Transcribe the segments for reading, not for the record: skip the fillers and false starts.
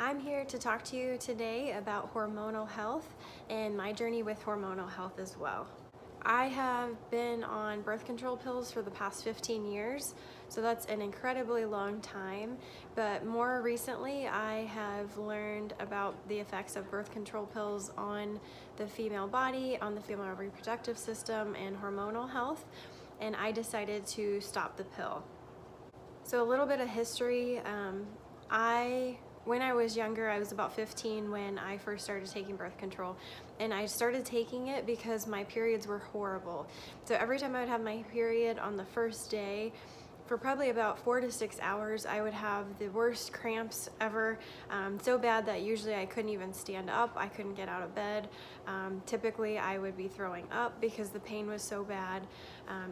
I'm here to talk to you today about hormonal health and my journey with hormonal health as well. I have been on birth control pills for the past 15 years, so that's an incredibly long time, but more recently I have learned about the effects of birth control pills on the female body, on the female reproductive system, and hormonal health, and I decided to stop the pill. So a little bit of history. When I was younger, I was about 15 when I first started taking birth control, and I started taking it because my periods were horrible. So every time I would have my period on the first day, for probably about 4 to 6 hours, I would have the worst cramps ever, so bad that usually I couldn't even stand up. I couldn't get out of bed. Typically I would be throwing up because the pain was so bad,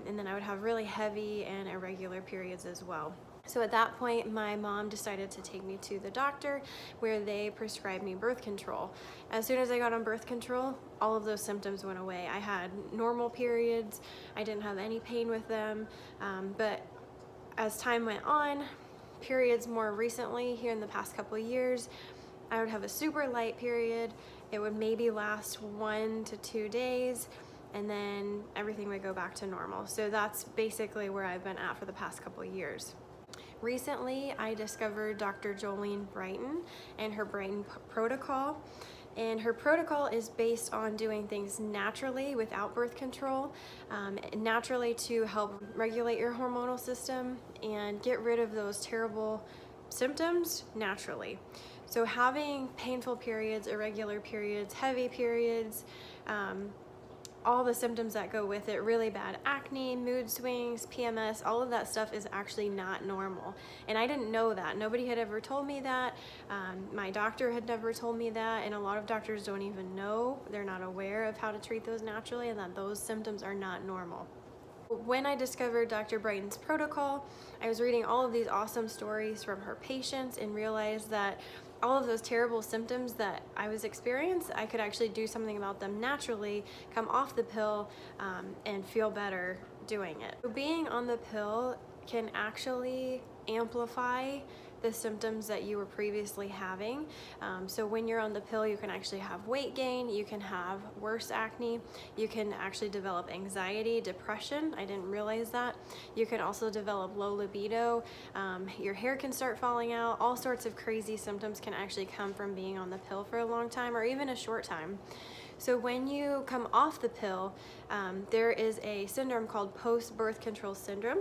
and then I would have really heavy and irregular periods as well. So at that point, my mom decided to take me to the doctor where they prescribed me birth control. As soon as I got on birth control, all of those symptoms went away. I had normal periods. I didn't have any pain with them, but as time went on, periods more recently, here in the past couple of years, I would have a super light period. It would maybe last 1 to 2 days, and then everything would go back to normal. So that's basically where I've been at for the past couple of years. Recently, I discovered Dr. Jolene Brighton and her Brighton protocol. And her protocol is based on doing things naturally without birth control, naturally to help regulate your hormonal system and get rid of those terrible symptoms naturally. So having painful periods, irregular periods, heavy periods, all the symptoms that go with it, really bad acne, mood swings, PMS, all of that stuff is actually not normal. And I didn't know that. Nobody had ever told me that. My doctor had never told me that, and a lot of doctors don't even know. They're not aware of how to treat those naturally and that those symptoms are not normal. When I discovered Dr. Brighton's protocol, I was reading all of these awesome stories from her patients and realized that all of those terrible symptoms that I was experiencing, I could actually do something about them naturally, come off the pill, and feel better doing it. So being on the pill can actually amplify the symptoms that you were previously having. So when you're on the pill, you can actually have weight gain, you can have worse acne, you can actually develop anxiety, depression. I didn't realize that. You can also develop low libido, your hair can start falling out, all sorts of crazy symptoms can actually come from being on the pill for a long time or even a short time. So when you come off the pill, there is a syndrome called post-birth control syndrome.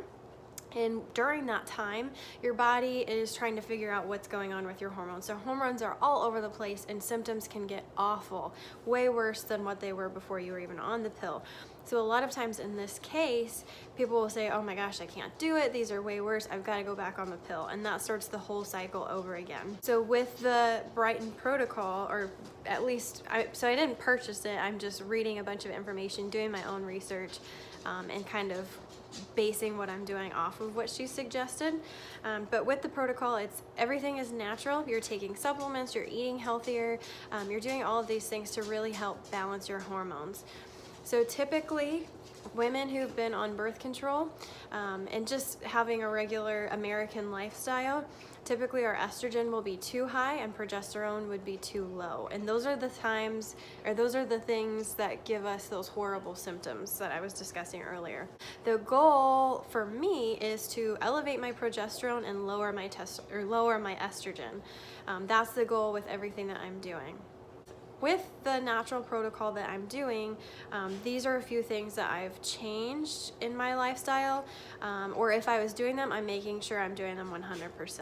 And during that time, your body is trying to figure out what's going on with your hormones. So hormones are all over the place and symptoms can get awful, way worse than what they were before you were even on the pill. So a lot of times in this case, people will say, oh my gosh, I can't do it. These are way worse. I've got to go back on the pill. And that starts the whole cycle over again. So with the Brighton protocol, or at least, so I didn't purchase it. I'm just reading a bunch of information, doing my own research, and kind of basing what I'm doing off of what she suggested. But with the protocol, everything is natural. You're taking supplements, you're eating healthier, you're doing all of these things to really help balance your hormones. So typically, women who've been on birth control and just having a regular American lifestyle, typically our estrogen will be too high and progesterone would be too low. And those are the times, or those are the things that give us those horrible symptoms that I was discussing earlier. The goal for me is to elevate my progesterone and lower my estrogen. That's the goal with everything that I'm doing. With the natural protocol that I'm doing, these are a few things that I've changed in my lifestyle, or if I was doing them, I'm making sure I'm doing them 100%.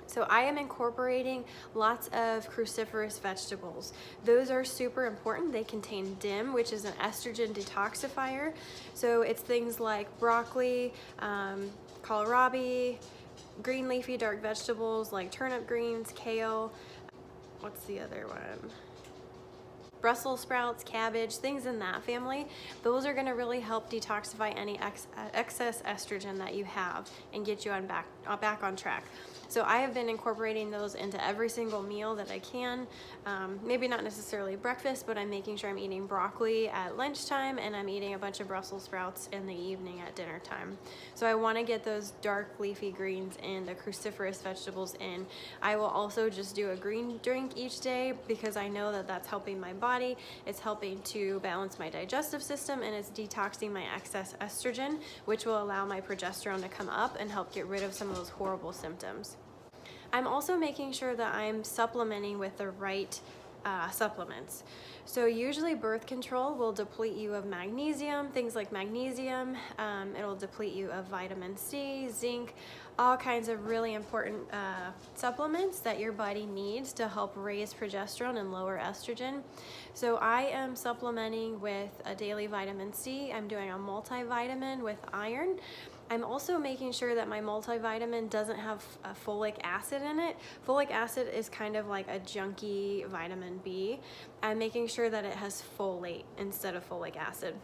So I am incorporating lots of cruciferous vegetables. Those are super important. They contain DIM, which is an estrogen detoxifier. So it's things like broccoli, kohlrabi, green leafy dark vegetables like turnip greens, kale, what's the other one? Brussels sprouts, cabbage, things in that family. Those are gonna really help detoxify any excess estrogen that you have and get you back on track. So I have been incorporating those into every single meal that I can. Maybe not necessarily breakfast, but I'm making sure I'm eating broccoli at lunchtime and I'm eating a bunch of Brussels sprouts in the evening at dinner time. So I want to get those dark leafy greens and the cruciferous vegetables in. I will also just do a green drink each day because I know that that's helping my body. It's helping to balance my digestive system, and it's detoxing my excess estrogen, which will allow my progesterone to come up and help get rid of some of those horrible symptoms. I'm also making sure that I'm supplementing with the right supplements. So usually birth control will deplete you of magnesium, things like magnesium. It'll deplete you of vitamin C, zinc, all kinds of really important supplements that your body needs to help raise progesterone and lower estrogen. So I am supplementing with a daily vitamin C. I'm doing a multivitamin with iron. I'm also making sure that my multivitamin doesn't have folic acid in it. Folic acid is kind of like a junky vitamin B. I'm making sure that it has folate instead of folic acid.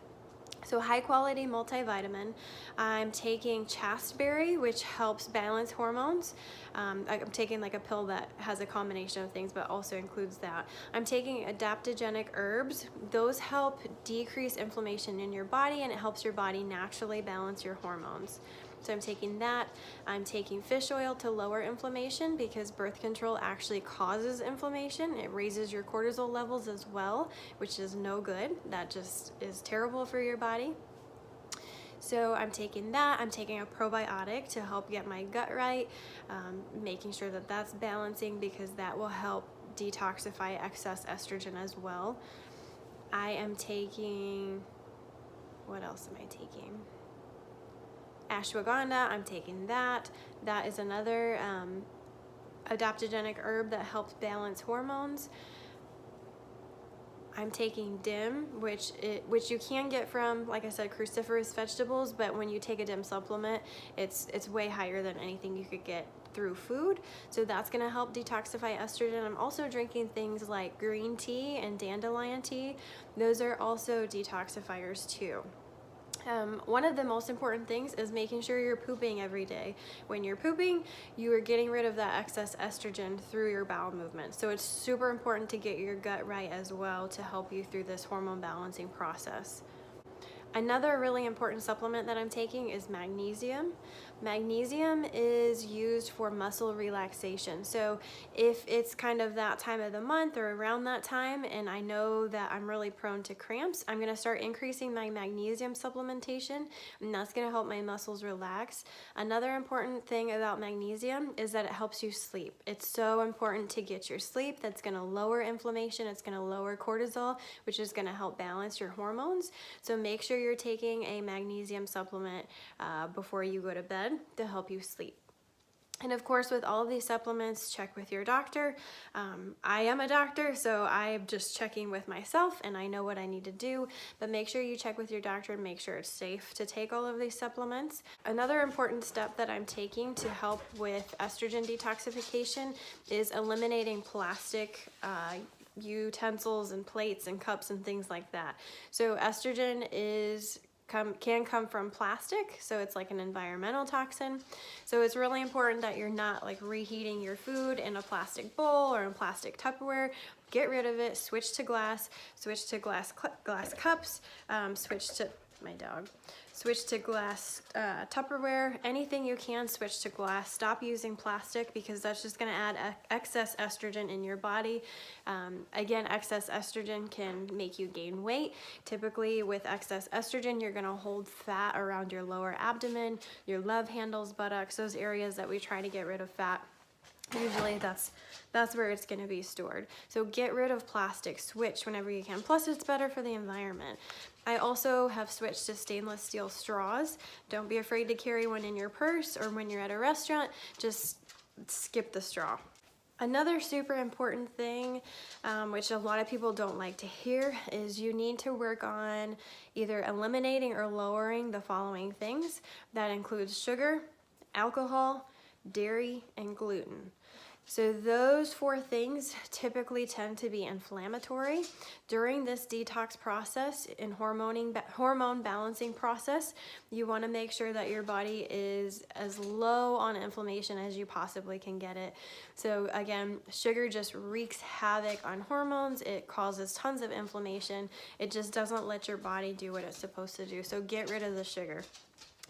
So high quality multivitamin. I'm taking chasteberry, which helps balance hormones. I'm taking like a pill that has a combination of things, but also includes that. I'm taking adaptogenic herbs. Those help decrease inflammation in your body, and it helps your body naturally balance your hormones. So I'm taking that. I'm taking fish oil to lower inflammation because birth control actually causes inflammation. It raises your cortisol levels as well, which is no good. That just is terrible for your body. So I'm taking that. I'm taking a probiotic to help get my gut right, making sure that that's balancing because that will help detoxify excess estrogen as well. I am taking, what else am I taking? Ashwagandha, I'm taking that. That is another adaptogenic herb that helps balance hormones. I'm taking DIM, which you can get from, like I said, cruciferous vegetables, but when you take a DIM supplement, it's way higher than anything you could get through food. So that's gonna help detoxify estrogen. I'm also drinking things like green tea and dandelion tea. Those are also detoxifiers too. One of the most important things is making sure you're pooping every day. When you're pooping, you are getting rid of that excess estrogen through your bowel movement. So it's super important to get your gut right as well to help you through this hormone balancing process. Another really important supplement that I'm taking is magnesium. Magnesium is used for muscle relaxation. So if it's kind of that time of the month or around that time and I know that I'm really prone to cramps, I'm gonna start increasing my magnesium supplementation, and that's gonna help my muscles relax. Another important thing about magnesium is that it helps you sleep. It's so important to get your sleep. That's gonna lower inflammation, it's gonna lower cortisol, which is gonna help balance your hormones. So make sure you're taking a magnesium supplement before you go to bed to help you sleep. And of course, with all of these supplements, check with your doctor. I am a doctor, so I'm just checking with myself and I know what I need to do, but make sure you check with your doctor and make sure it's safe to take all of these supplements. Another important step that I'm taking to help with estrogen detoxification is eliminating plastic utensils and plates and cups and things like that. So estrogen can come from plastic, so it's like an environmental toxin. So it's really important that you're not like reheating your food in a plastic bowl or in plastic Tupperware. Get rid of it, switch to glass cups, switch to glass Tupperware, anything you can, switch to glass. Stop using plastic because that's just gonna add excess estrogen in your body. Again, excess estrogen can make you gain weight. Typically with excess estrogen, you're gonna hold fat around your lower abdomen, your love handles, buttocks, those areas that we try to get rid of fat. Usually that's where it's going to be stored. So get rid of plastic, switch whenever you can. Plus it's better for the environment. I also have switched to stainless steel straws. Don't be afraid to carry one in your purse or when you're at a restaurant, just skip the straw. Another super important thing, which a lot of people don't like to hear, is you need to work on either eliminating or lowering the following things. That includes sugar, alcohol, dairy, and gluten. So those 4 things typically tend to be inflammatory. During this detox process and hormone balancing process, you want to make sure that your body is as low on inflammation as you possibly can get it. So again, sugar just wreaks havoc on hormones. It causes tons of inflammation. It just doesn't let your body do what it's supposed to do. So get rid of the sugar.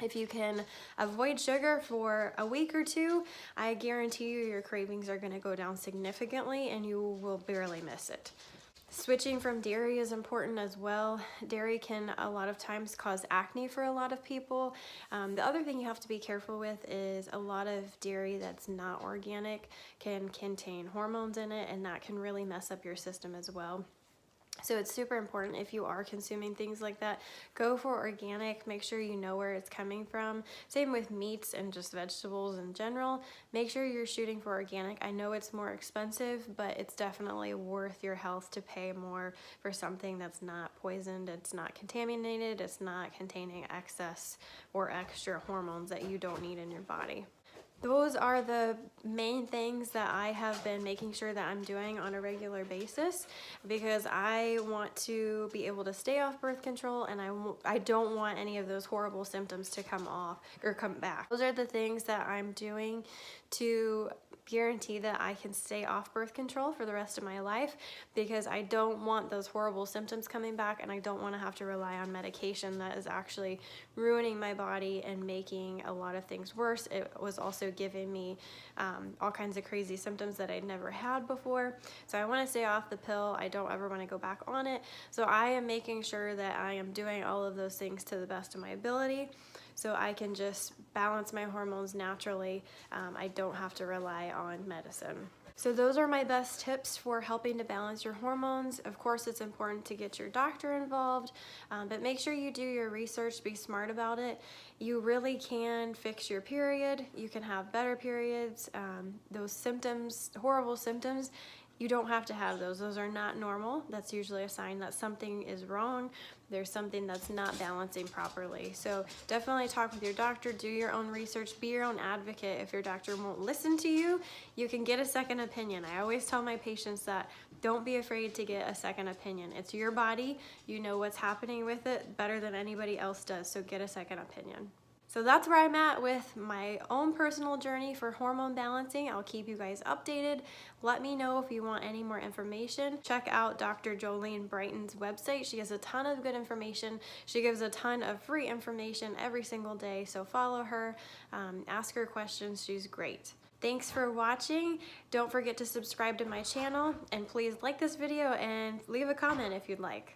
If you can avoid sugar for a week or 2, I guarantee you your cravings are going to go down significantly and you will barely miss it. Switching from dairy is important as well. Dairy can a lot of times cause acne for a lot of people. The other thing you have to be careful with is a lot of dairy that's not organic can contain hormones in it, and that can really mess up your system as well. So it's super important if you are consuming things like that, go for organic, make sure you know where it's coming from. Same with meats and just vegetables in general. Make sure you're shooting for organic. I know it's more expensive, but it's definitely worth your health to pay more for something that's not poisoned, it's not contaminated, it's not containing excess or extra hormones that you don't need in your body. Those are the main things that I have been making sure that I'm doing on a regular basis, because I want to be able to stay off birth control, and I don't want any of those horrible symptoms to come off or come back. Those are the things that I'm doing to guarantee that I can stay off birth control for the rest of my life, because I don't want those horrible symptoms coming back, and I don't want to have to rely on medication that is actually ruining my body and making a lot of things worse. It was also giving me all kinds of crazy symptoms that I'd never had before. So I want to stay off the pill. I don't ever want to go back on it. So I am making sure that I am doing all of those things to the best of my ability, so I can just balance my hormones naturally. I don't have to rely on medicine. So those are my best tips for helping to balance your hormones. Of course, it's important to get your doctor involved, but make sure you do your research, be smart about it. You really can fix your period. You can have better periods. Those symptoms, horrible symptoms, you don't have to have those. Those are not normal. That's usually a sign that something is wrong. There's something that's not balancing properly. So definitely talk with your doctor, do your own research, be your own advocate. If your doctor won't listen to you, you can get a second opinion. I always tell my patients that don't be afraid to get a second opinion. It's your body. You know what's happening with it better than anybody else does, so get a second opinion. So that's where I'm at with my own personal journey for hormone balancing. I'll keep you guys updated. Let me know if you want any more information. Check out Dr. Jolene Brighton's website. She has a ton of good information. She gives a ton of free information every single day. So follow her, ask her questions. She's great. Thanks for watching. Don't forget to subscribe to my channel, and please like this video and leave a comment if you'd like.